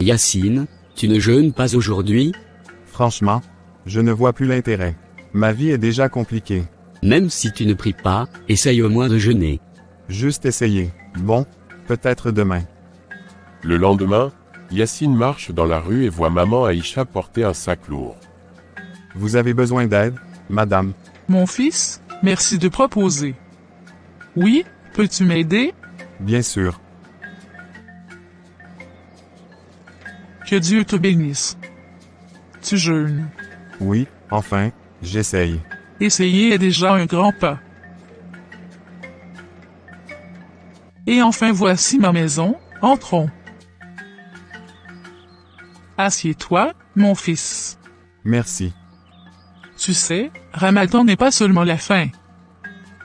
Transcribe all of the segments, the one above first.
Yacine, tu ne jeûnes pas aujourd'hui? Franchement, je ne vois plus l'intérêt. Ma vie est déjà compliquée. Même si tu ne pries pas, essaye au moins de jeûner. Juste essayer. Bon, peut-être demain. Le lendemain, Yacine marche dans la rue et voit maman Aïcha porter un sac lourd. Vous avez besoin d'aide, madame? Mon fils, merci de proposer. Oui, peux-tu m'aider? Bien sûr. Que Dieu te bénisse. Tu jeûnes. Oui, enfin, j'essaye. Essayer est déjà un grand pas. Et enfin voici ma maison, entrons. Assieds-toi, mon fils. Merci. Tu sais, Ramadan n'est pas seulement la faim.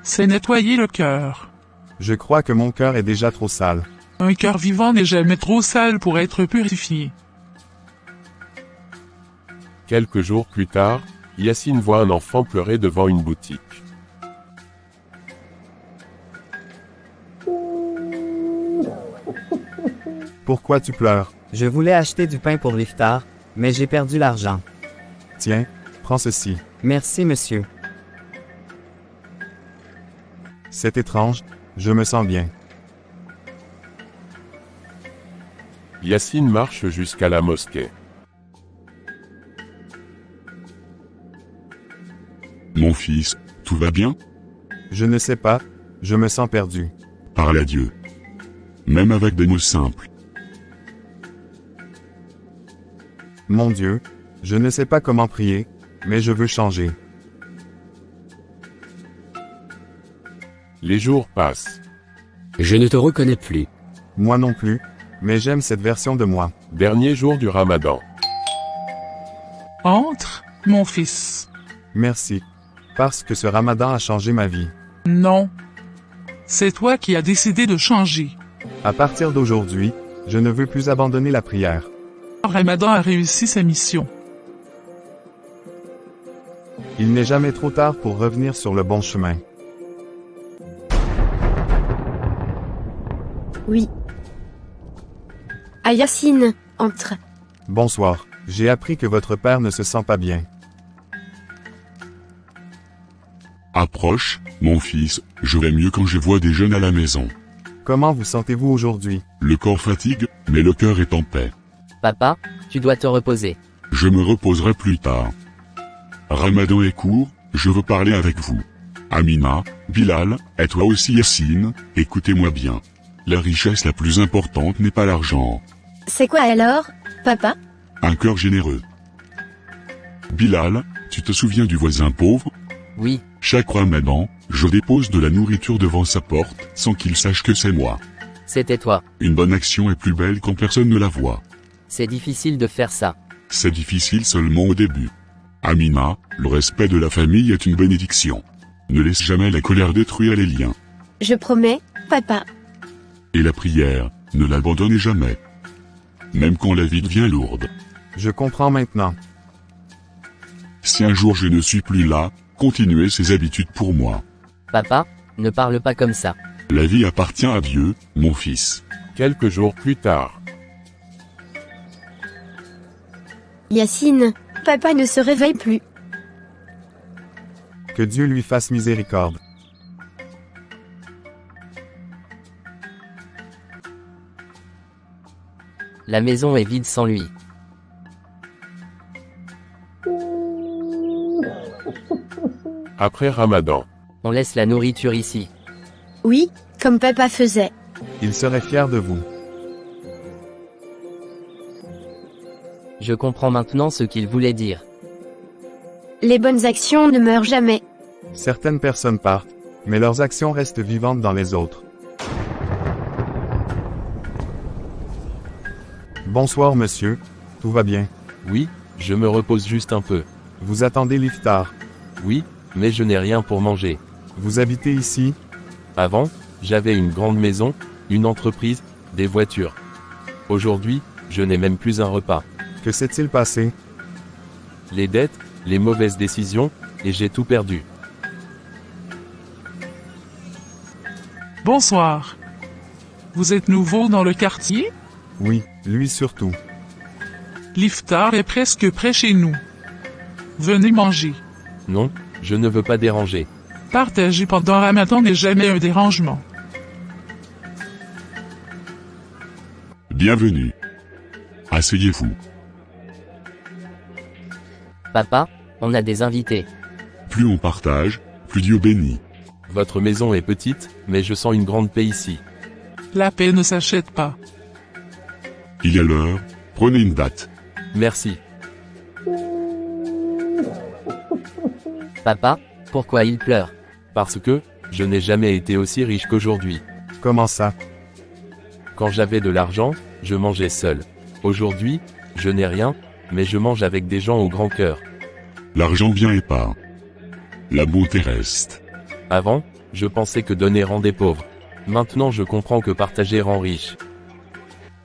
C'est nettoyer le cœur. Je crois que mon cœur est déjà trop sale. Un cœur vivant n'est jamais trop sale pour être purifié. Quelques jours plus tard, Yacine voit un enfant pleurer devant une boutique. Pourquoi tu pleures? Je voulais acheter du pain pour l'iftar, mais j'ai perdu l'argent. Tiens, prends ceci. Merci, monsieur. C'est étrange, je me sens bien. Yacine marche jusqu'à la mosquée. Mon fils, tout va bien? Je ne sais pas, je me sens perdu. Parle à Dieu. Même avec des mots simples. Mon Dieu, je ne sais pas comment prier, mais je veux changer. Les jours passent. Je ne te reconnais plus. Moi non plus, mais j'aime cette version de moi. Dernier jour du Ramadan. Entre, mon fils. Merci. Parce que ce ramadan a changé ma vie. Non. C'est toi qui as décidé de changer. À partir d'aujourd'hui, je ne veux plus abandonner la prière. Ramadan a réussi sa mission. Il n'est jamais trop tard pour revenir sur le bon chemin. Oui. Ah Yacine, entre. Bonsoir. J'ai appris que votre père ne se sent pas bien. Approche, mon fils, je vais mieux quand je vois des jeunes à la maison. Comment vous sentez-vous aujourd'hui? Le corps fatigue, mais le cœur est en paix. Papa, tu dois te reposer. Je me reposerai plus tard. Ramadan est court, je veux parler avec vous. Amina, Bilal, et toi aussi Yacine, écoutez-moi bien. La richesse la plus importante n'est pas l'argent. C'est quoi alors, papa? Un cœur généreux. Bilal, tu te souviens du voisin pauvre? Oui, Chaque Ramadan, je dépose de la nourriture devant sa porte, sans qu'il sache que c'est moi. c'était toi. Une bonne action est plus belle quand personne ne la voit. C'est difficile de faire ça. C'est difficile seulement au début. Amina, le respect de la famille est une bénédiction. Ne laisse jamais la colère détruire les liens. Je promets, papa. Et la prière, ne l'abandonnez jamais. Même quand la vie devient lourde. Je comprends maintenant. Si un jour je ne suis plus là, continuez ces habitudes pour moi. Papa, ne parle pas comme ça. La vie appartient à Dieu, mon fils. Quelques jours plus tard. Yacine, papa ne se réveille plus. Que Dieu lui fasse miséricorde. La maison est vide sans lui. Après Ramadan. On laisse la nourriture ici. Oui, comme papa faisait. Il serait fier de vous. Je comprends maintenant ce qu'il voulait dire. Les bonnes actions ne meurent jamais. Certaines personnes partent, mais leurs actions restent vivantes dans les autres. Bonsoir monsieur, tout va bien. Oui, je me repose juste un peu. Vous attendez l'iftar. Oui, mais je n'ai rien pour manger. Vous habitez ici? Avant, j'avais une grande maison, une entreprise, des voitures. Aujourd'hui, je n'ai même plus un repas. Que s'est-il passé? Les dettes, les mauvaises décisions, et j'ai tout perdu. Bonsoir. Vous êtes nouveau dans le quartier? Oui, lui surtout. L'iftar est presque près chez nous. Venez manger. Non, je ne veux pas déranger. Partager pendant Ramadan n'est jamais un dérangement. Bienvenue. Asseyez-vous. Papa, on a des invités. Plus on partage, plus Dieu bénit. Votre maison est petite, mais je sens une grande paix ici. La paix ne s'achète pas. Il est l'heure, prenez une date. Merci. Papa, pourquoi il pleure? Parce que, je n'ai jamais été aussi riche qu'aujourd'hui. Comment ça? Quand j'avais de l'argent, je mangeais seul. Aujourd'hui, je n'ai rien, mais je mange avec des gens au grand cœur. L'argent vient et part. La bonté reste. Avant, je pensais que donner rendait pauvre. Maintenant je comprends que partager rend riche.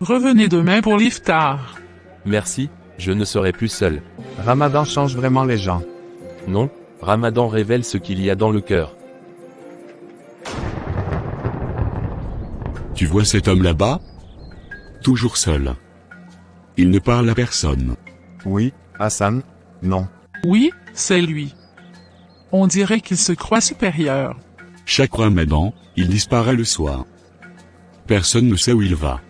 Revenez demain pour l'iftar. Merci, je ne serai plus seul. Ramadan change vraiment les gens. Non, Ramadan révèle ce qu'il y a dans le cœur. Tu vois cet homme là-bas? Toujours seul. Il ne parle à personne. Oui, Hassan? Non. Oui, c'est lui. On dirait qu'il se croit supérieur. Chaque Ramadan, il disparaît le soir. Personne ne sait où il va.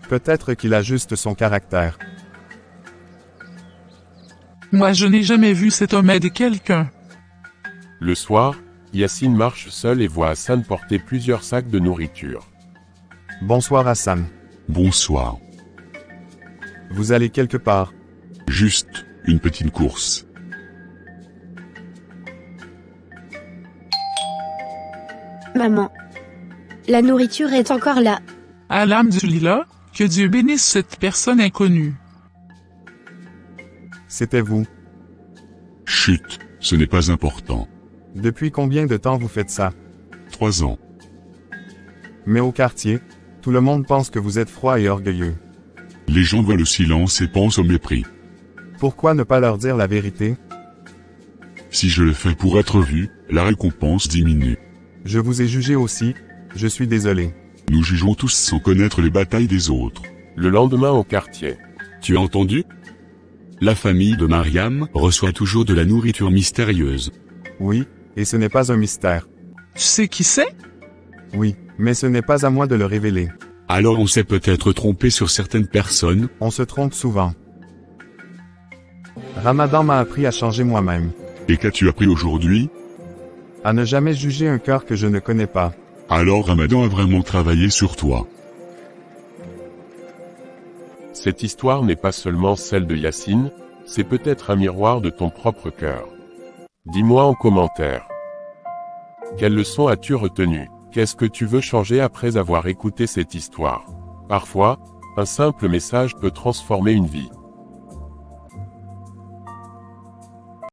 Peut-être qu'il a juste son caractère. Moi je n'ai jamais vu cet homme aider quelqu'un. Le soir, Yacine marche seul et voit Hassan porter plusieurs sacs de nourriture. Bonsoir Hassan. Bonsoir. Vous allez quelque part? Juste, une petite course. Maman. La nourriture est encore là. Alhamdulillah, que Dieu bénisse cette personne inconnue. C'était vous. Chut, ce n'est pas important. Depuis combien de temps vous faites ça? 3 ans. Mais au quartier, tout le monde pense que vous êtes froid et orgueilleux. Les gens voient le silence et pensent au mépris. Pourquoi ne pas leur dire la vérité? Si je le fais pour être vu, la récompense diminue. Je vous ai jugé aussi, je suis désolé. Nous jugeons tous sans connaître les batailles des autres. Le lendemain au quartier. Tu as entendu? La famille de Mariam reçoit toujours de la nourriture mystérieuse. Oui, et ce n'est pas un mystère. Tu sais qui c'est? Oui, mais ce n'est pas à moi de le révéler. Alors on s'est peut-être trompé sur certaines personnes. On se trompe souvent. Ramadan m'a appris à changer moi-même. Et qu'as-tu appris aujourd'hui? À ne jamais juger un cœur que je ne connais pas. Alors Ramadan a vraiment travaillé sur toi. Cette histoire n'est pas seulement celle de Yacine, c'est peut-être un miroir de ton propre cœur. Dis-moi en commentaire. Quelle leçon as-tu retenue? Qu'est-ce que tu veux changer après avoir écouté cette histoire? Parfois, un simple message peut transformer une vie.